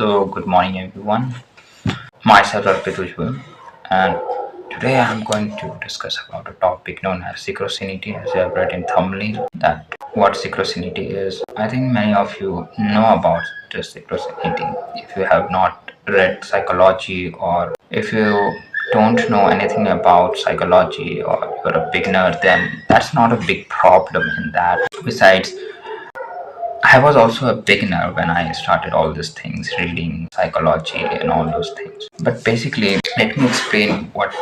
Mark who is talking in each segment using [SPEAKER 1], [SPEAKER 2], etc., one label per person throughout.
[SPEAKER 1] So, good morning, everyone. Myself, Arpit, and today I'm going to discuss about a topic known as synchronicity, as you have read in thumbnail. That what synchronicity is. I think many of you know about this synchronicity. If you have not read psychology, or if you don't know anything about psychology, or you're a beginner, then that's not a big problem in that. Besides, I was also a beginner when I started all these things, reading psychology and all those things. But basically, let me explain what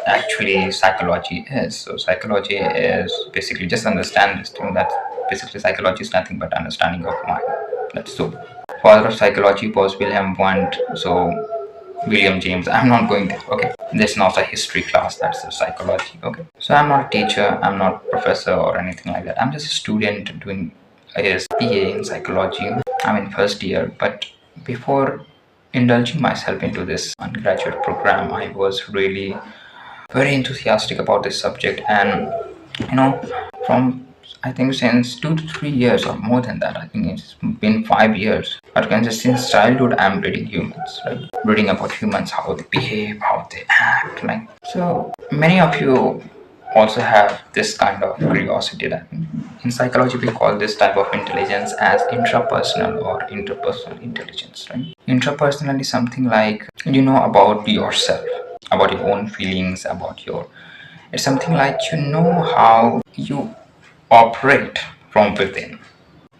[SPEAKER 1] actually psychology is. So, psychology is basically just understand this thing that basically psychology is nothing but understanding of mind. That's so. Father of psychology was William Wundt. So, William James. I'm not going there. Okay, this is not a history class. That's a psychology. Okay, so I'm not a teacher. I'm not a professor or anything like that. I'm just a student doing his PA in psychology. I'm in first year, but before indulging myself into this undergraduate program, I was really very enthusiastic about this subject, and you know, from I think since 2 to 3 years or more than that, I think it's been 5 years. But can just since childhood, I'm reading humans, right? Reading about humans, how they behave, how they act, like so. Many of you also have this kind of curiosity that in psychology we call this type of intelligence as intrapersonal or interpersonal intelligence, right? Intrapersonal is something like you know about yourself, about your own feelings, about your it's something like you know how you operate from within.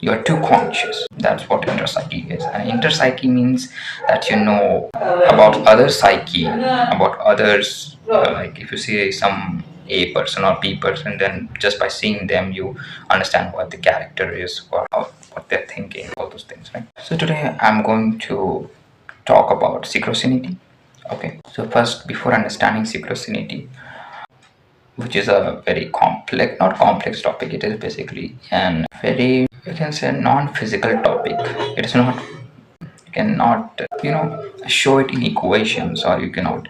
[SPEAKER 1] You're too conscious. That's what interpsyche is. And interpsyche means that you know about other psyche, about others. Like if you see some A person or B person, then just by seeing them, you understand what the character is or how, what they're thinking, all those things, right? So today I'm going to talk about synchronicity. Okay. So first, before understanding synchronicity, which is a very complex, not complex topic, it is basically an very, you can say, non-physical topic. It is not, you cannot, show it in equations, or you cannot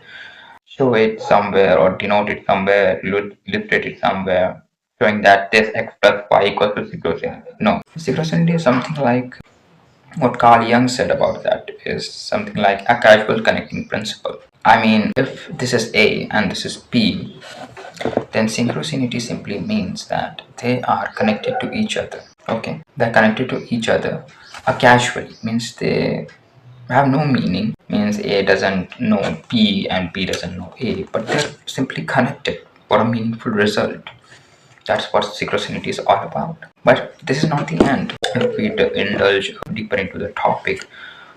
[SPEAKER 1] show it somewhere or denote it somewhere, illustrate it somewhere, showing that this x plus y equals to synchronicity. No, synchronicity is something like what Carl Jung said about that is something like a casual connecting principle. I mean, if this is A and this is B, then synchronicity simply means that they are connected to each other. Okay, they're connected to each other casually, means they have no meaning, means A doesn't know B and B doesn't know A, but they're simply connected for a meaningful result. That's what synchronicity is all about. But this is not the end. If we indulge deeper into the topic,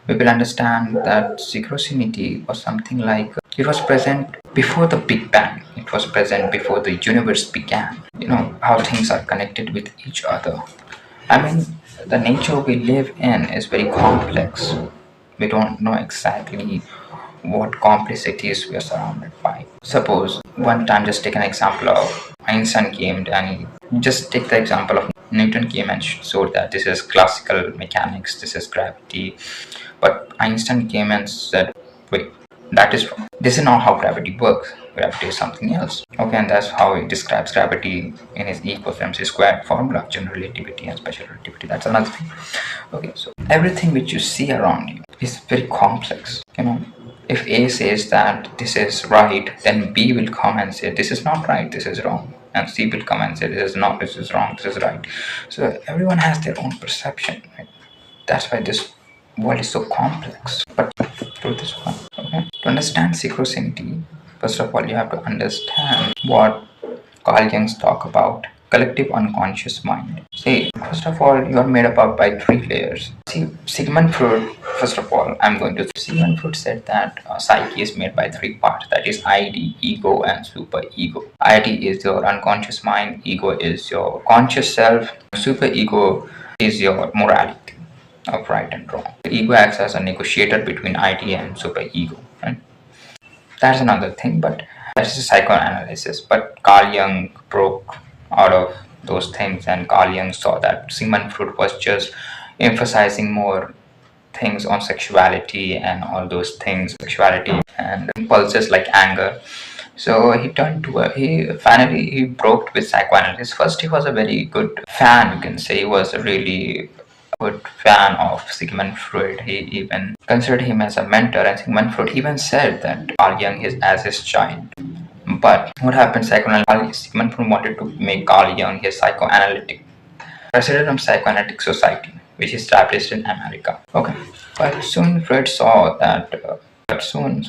[SPEAKER 1] we will understand that synchronicity was something like it was present before the Big Bang. It was present before the universe began. You know how things are connected with each other. I mean, the nature we live in is very complex. We don't know exactly what complexities we are surrounded by. Suppose one time, just take an example of Einstein came and just take the example of Newton came and showed that this is classical mechanics, this is gravity. But Einstein came and said, wait, that is wrong. This is not how gravity works. Gravity is something else. Okay, and that's how he describes gravity in his E equals mc squared formula of general relativity and special relativity. That's another thing. Okay, so everything which you see around you is very complex. You know, if A says that this is right, then B will come and say this is not right, this is wrong. And C will come and say this is not, this is wrong, this is right. So everyone has their own perception, right? That's why this world is so complex. But through this one, okay? To understand synchronicity, first of all, you have to understand what Carl Jung talk about collective unconscious mind. See, first of all, you are made up by three layers. See, Sigmund Freud, first of all, Sigmund Freud said that psyche is made by three parts, that is ID, ego, and superego. ID is your unconscious mind, ego is your conscious self, superego is your morality of right and wrong. The ego acts as a negotiator between ID and superego, right? That's another thing, but that's a psychoanalysis. But Carl Jung broke out of those things, and Carl Jung saw that Sigmund Freud was just emphasizing more things on sexuality and all those things, sexuality and impulses like anger. So he turned to he broke with psychoanalysis. First, he was a very good fan, you can say. He was a really good fan of Sigmund Freud. He even considered him as a mentor, and Sigmund Freud even said that Carl Jung is as his child. But what happened, Sigmund Freud wanted to make Carl Jung his psychoanalytic president of Psychoanalytic Society, which is established in America. Okay, but soon Freud saw that. Soon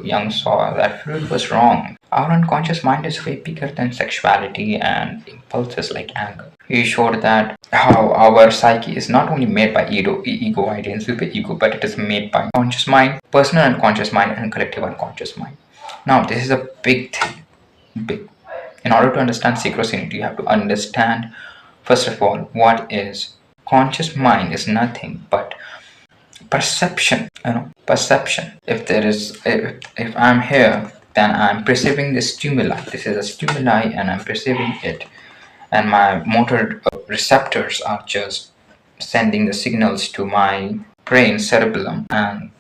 [SPEAKER 1] Jung saw that Freud was wrong. Our unconscious mind is way bigger than sexuality and impulses like anger. He showed that how our psyche is not only made by ego, ideas with the ego, but it is made by conscious mind, personal unconscious mind, and collective unconscious mind. Now, this is a big thing. Big. In order to understand synchronicity, you have to understand, first of all, what is conscious mind is nothing but perception. Perception. If I'm here, then I'm perceiving the stimuli. This is a stimuli, and I'm perceiving it, and my motor receptors are just sending the signals to my brain cerebellum, and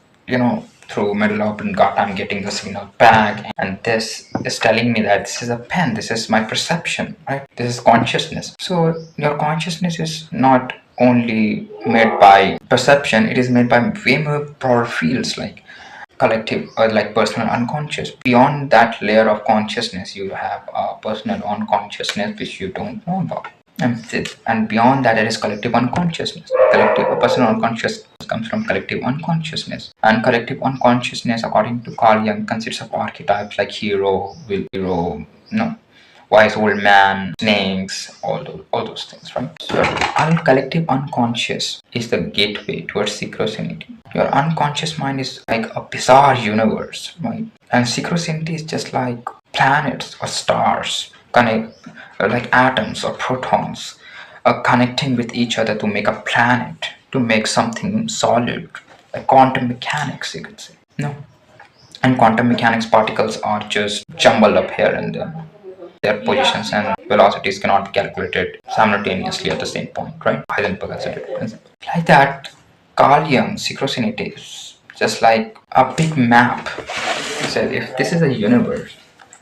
[SPEAKER 1] through middle oblongata I'm getting the signal back, and this is telling me that this is a pen, this is my perception, right? This is consciousness. So your consciousness is not only made by perception, it is made by way more broader fields like collective or like personal unconscious. Beyond that layer of consciousness, you have a personal unconsciousness which you don't know about. And beyond that, there is collective unconsciousness. Personal unconsciousness comes from collective unconsciousness. And collective unconsciousness, according to Carl Jung, consists of archetypes like hero, wise old man, snakes, all those things, right? So our collective unconscious is the gateway towards synchronicity. Your unconscious mind is like a bizarre universe, right? And synchronicity is just like planets or stars like atoms or protons connecting with each other to make a planet, to make something solid, like quantum mechanics, you could say. No. And quantum mechanics particles are just jumbled up here and there. Their positions and velocities cannot be calculated simultaneously at the same point, right? Heisenberg accelerator principle. Like that, Carl Jung's synchronicity is just like a big map. So if this is a universe,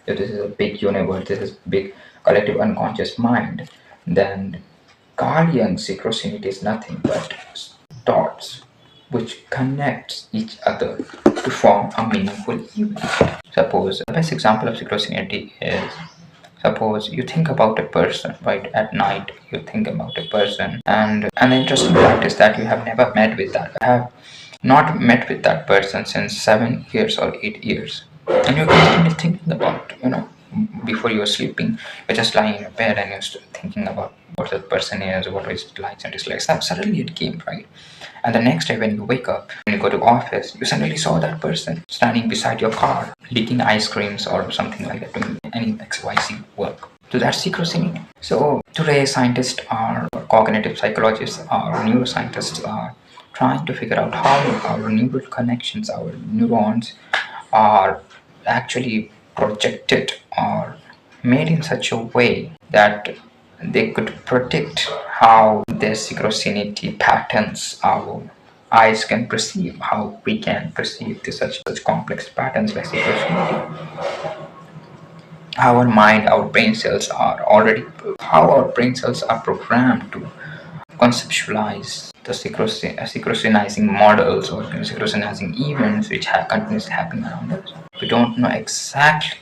[SPEAKER 1] if this is a big universe, this is big collective unconscious mind, then Carl Jung's synchronicity is nothing but dots which connects each other to form a meaningful event. Suppose the best example of synchronicity is, suppose you think about a person, right? At night you think about a person, and the interesting fact is that you have never met with that. I have not met with that person since 7 years or 8 years, and you're constantly thinking about, before you're sleeping, you're just lying in your bed and you're thinking about what that person is, what his likes and dislikes. And suddenly it came, right? And the next day when you wake up, when you go to office, you suddenly saw that person standing beside your car, leaking ice creams or something like that, doing any XYZ work. So that's synchronicity. So today scientists or cognitive psychologists or neuroscientists are trying to figure out how our neural connections, our neurons are actually projected or made in such a way that they could predict how their synchronicity patterns our eyes can perceive, how we can perceive such complex patterns like synchronicity. Our mind, our brain cells are already, how our brain cells are programmed to conceptualize the synchronizing models or synchronizing events which have continuously happening around us. We don't know exactly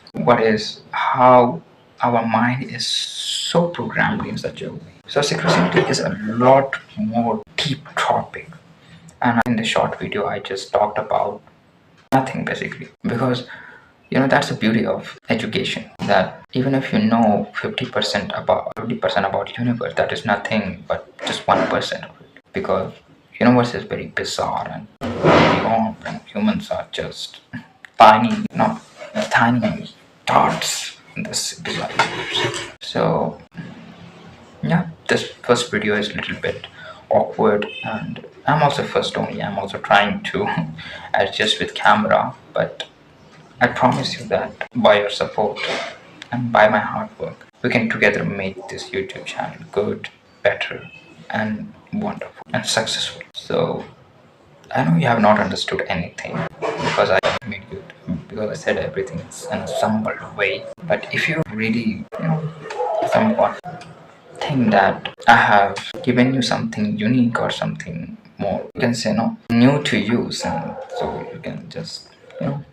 [SPEAKER 1] how our mind is so programmed in such a way. So synchronicity is a lot more deep topic, and in the short video I just talked about nothing basically, because that's the beauty of education, that even if you know 50% about universe, that is nothing but just 1% of it, because universe is very bizarre and beyond, and humans are just tiny dots in this bizarre universe. So yeah, this first video is a little bit awkward, and I'm also first only. I'm also trying to adjust with camera, but I promise you that by your support and by my hard work, we can together make this YouTube channel good, better, and wonderful and successful. So I know you have not understood anything because I said everything in a assembled way. But if you really, somewhat think that I have given you something unique or something more, you can say, no, new to use, and so you can just, you know,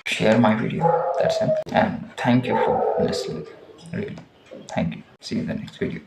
[SPEAKER 1] share my video. That's it. And thank you for listening. Really. Thank you. See you in the next video.